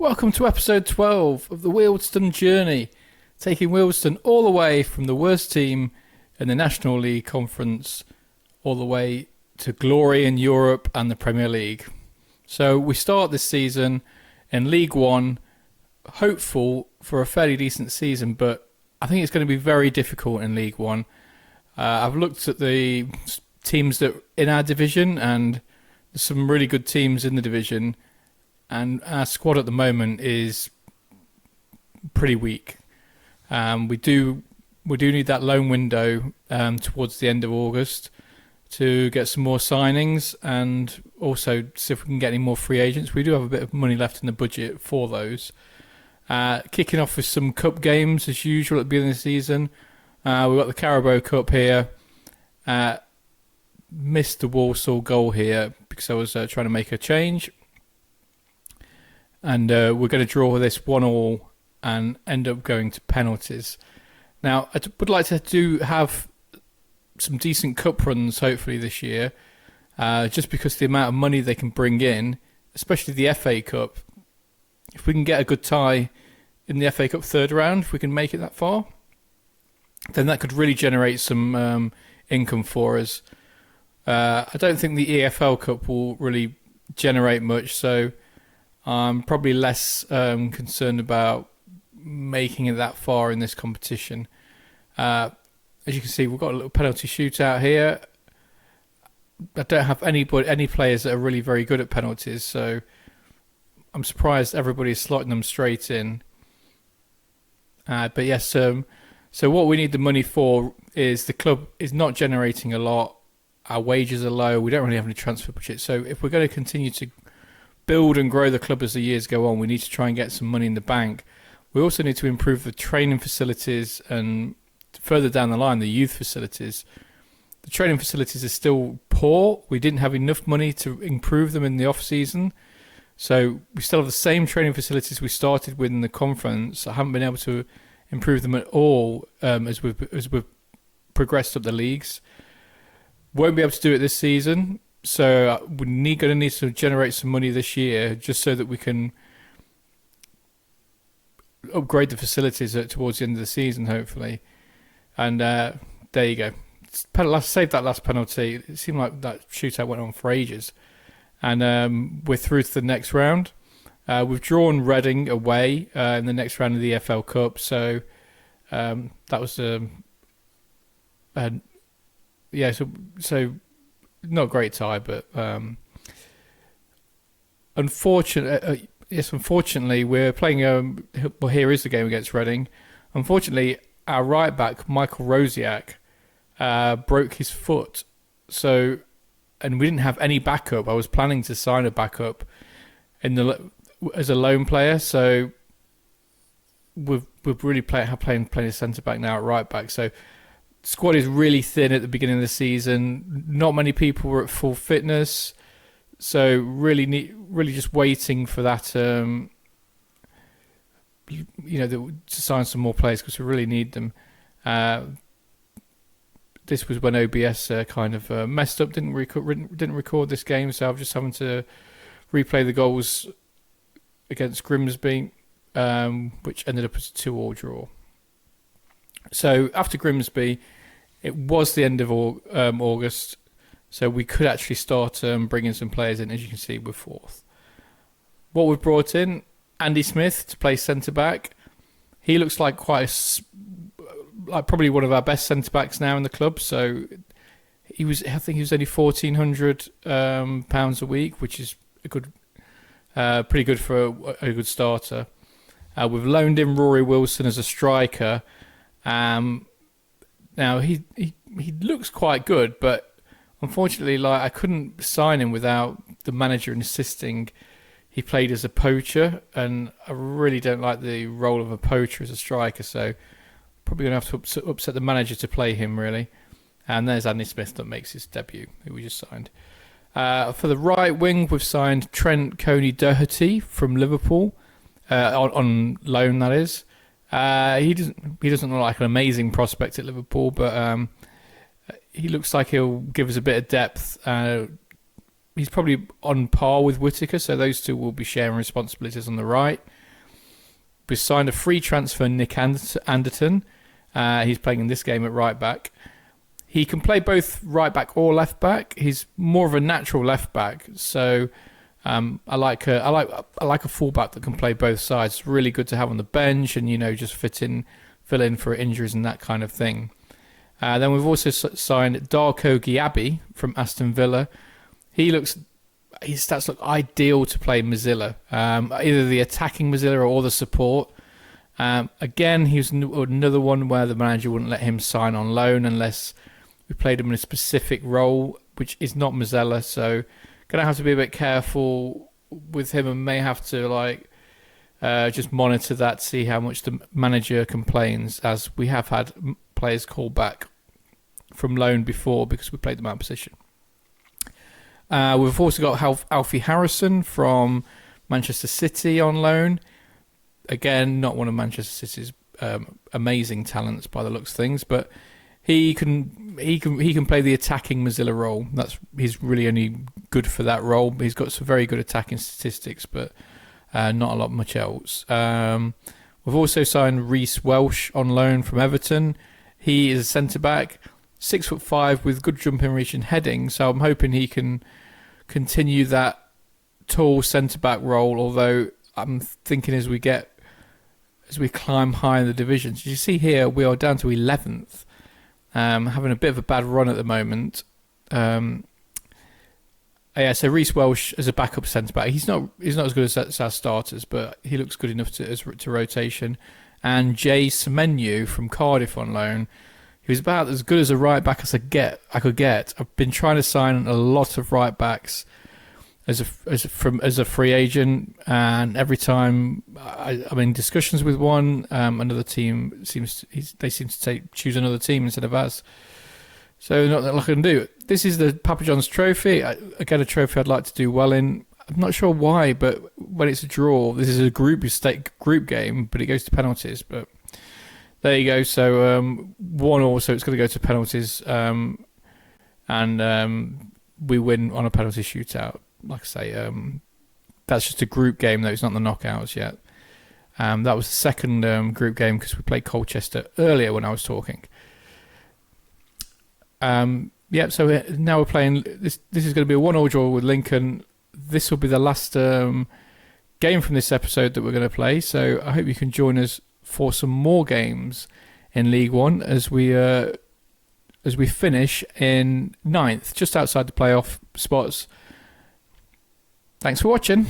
Welcome to episode 12 of the Wealdstone journey, taking Wealdstone all the way from the worst team in the National League Conference all the way to glory in Europe and the Premier League. So we start this season in League One, hopeful for a fairly decent season, but I think it's going to be very difficult in League One. I've looked at the teams that in our division, and there's some really good teams in the division. And our squad at the moment is pretty weak. We do need that loan window towards the end of August to get some more signings and also see if we can get any more free agents. We do have a bit of money left in the budget for those. Kicking off with some cup games as usual at the beginning of the season. We've got the Carabao Cup here. Missed the Walsall goal here because I was trying to make a change. And we're going to draw this 1-1 and end up going to penalties. Now, I would like to have some decent cup runs, hopefully, this year. Just because the amount of money they can bring in, especially the FA Cup. If we can get a good tie in the FA Cup third round, if we can make it that far, then that could really generate some income for us. I don't think the EFL Cup will really generate much, so I'm probably less concerned about making it that far in this competition. As you can see, we've got a little penalty shootout here. I don't have any players that are really very good at penalties, so I'm surprised everybody's slotting them straight in. But yes, so what we need the money for is the club is not generating a lot. Our wages are low. We don't really have any transfer budget. So if we're going to continue to build and grow the club as the years go on, we need to try and get some money in the bank. We also need to improve the training facilities and further down the line, the youth facilities. The training facilities are still poor. We didn't have enough money to improve them in the off-season. So we still have the same training facilities we started with in the conference. I haven't been able to improve them at all as we've progressed up the leagues. Won't be able to do it this season. So we're going to need to generate some money this year just so that we can upgrade the facilities towards the end of the season, hopefully. And there you go. Saved that last penalty. It seemed like that shootout went on for ages. And we're through to the next round. We've drawn Reading away in the next round of the EFL Cup. So that was so not a great tie, but unfortunately, we're playing. Well, here is the game against Reading. Unfortunately, our right back Michael Rosiak broke his foot, and we didn't have any backup. I was planning to sign a backup as a loan player, so we've really playing a centre back now at right back. So squad is really thin at the beginning of the season. Not many people were at full fitness, so really just waiting for that. To sign some more players because we really need them. This was when OBS kind of messed up. Didn't record this game, so I'm just having to replay the goals against Grimsby, which ended up as a 2-2 draw. So after Grimsby, it was the end of August, so we could actually start bringing some players in. As you can see, we're fourth. What we've brought in, Andy Smith to play centre back. He looks like probably one of our best centre backs now in the club. So I think he was only £1,400 a week, which is pretty good for a good starter. We've loaned in Rory Wilson as a striker. Now he looks quite good, but unfortunately, I couldn't sign him without the manager insisting he played as a poacher, and I really don't like the role of a poacher as a striker, so probably going to have to upset the manager to play him, really. And there's Andy Smith that makes his debut, who we just signed. For the right wing, we've signed Trent Coney-Doherty from Liverpool, on loan, that is. He doesn't look like an amazing prospect at Liverpool, but he looks like he'll give us a bit of depth. he's probably on par with Whittaker, so those two will be sharing responsibilities on the right. We signed a free transfer, Nick Anderton. He's playing in this game at right back. He can play both right back or left back. He's more of a natural left back, so I like a fullback that can play both sides. It's really good to have on the bench, and just fill in for injuries and that kind of thing. Then we've also signed Darko Giabi from Aston Villa. His stats look ideal to play Mozilla, either the attacking Mozilla or the support. Again, he was another one where the manager wouldn't let him sign on loan unless we played him in a specific role, which is not Mozilla. So, gonna have to be a bit careful with him, and may have to just monitor that, see how much the manager complains, as we have had players called back from loan before because we played them out of position. We've also got Alfie Harrison from Manchester City on loan. Again, not one of Manchester City's amazing talents by the looks of things, but he can play the attacking Mozilla role. He's really only good for that role. He's got some very good attacking statistics, but not a lot much else. We've also signed Reece Welsh on loan from Everton. He is a centre back, 6'5", with good jumping reach and heading. So I'm hoping he can continue that tall centre back role. Although I'm thinking as we climb high in the divisions, you see here we are down to 11th, having a bit of a bad run at the moment. So Reece Welsh as a backup centre back, he's not as good as our starters, but he looks good enough to rotation. And Jay Semenyo from Cardiff on loan, he was about as good as a right back as I could get. I've been trying to sign a lot of right backs as a free agent, and every time I'm in discussions with one, another team seem to choose another team instead of us. So not that I can do. This is the Papa John's Trophy. Again, a trophy I'd like to do well in. I'm not sure why, but when it's a draw, this is a group game, but it goes to penalties. But there you go. So 1-1, so it's going to go to penalties, and we win on a penalty shootout. Like I say, that's just a group game, though. It's not the knockouts yet. That was the second group game because we played Colchester earlier when I was talking. So now we're playing. This is going to be a 1-1 draw with Lincoln. This will be the last game from this episode that we're going to play. So I hope you can join us for some more games in League One as we finish in 9th, just outside the playoff spots. Thanks for watching.